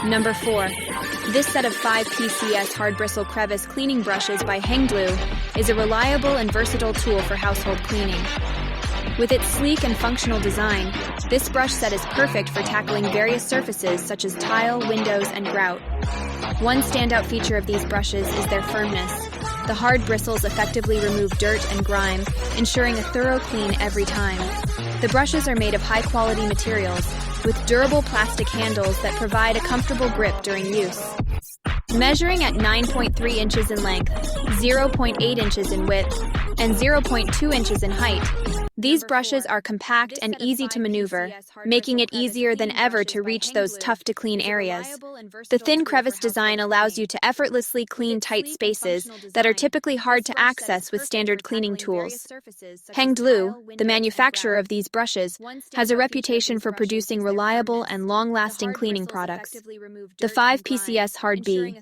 Number 4. This set of 5 PCS hard bristle crevice cleaning brushes by HENGDLOO is a reliable and versatile tool for household cleaning. With its sleek and functional design, this brush set is perfect for tackling various surfaces such as tile, windows, and grout. One standout feature of these brushes is their firmness. The hard bristles effectively remove dirt and grime, ensuring a thorough clean every time. The brushes are made of high-quality materials, with durable plastic handles that provide a comfortable grip during use. Measuring at 9.3 inches in length, 0.8 inches in width, and 0.2 inches in height, these brushes are compact and easy to maneuver, making it easier than ever to reach those tough-to-clean areas. The thin crevice design allows you to effortlessly clean tight spaces that are typically hard to access with standard cleaning tools. HENGDLOO, the manufacturer of these brushes, has a reputation for producing reliable and long-lasting cleaning products. The 5 PCS Hard B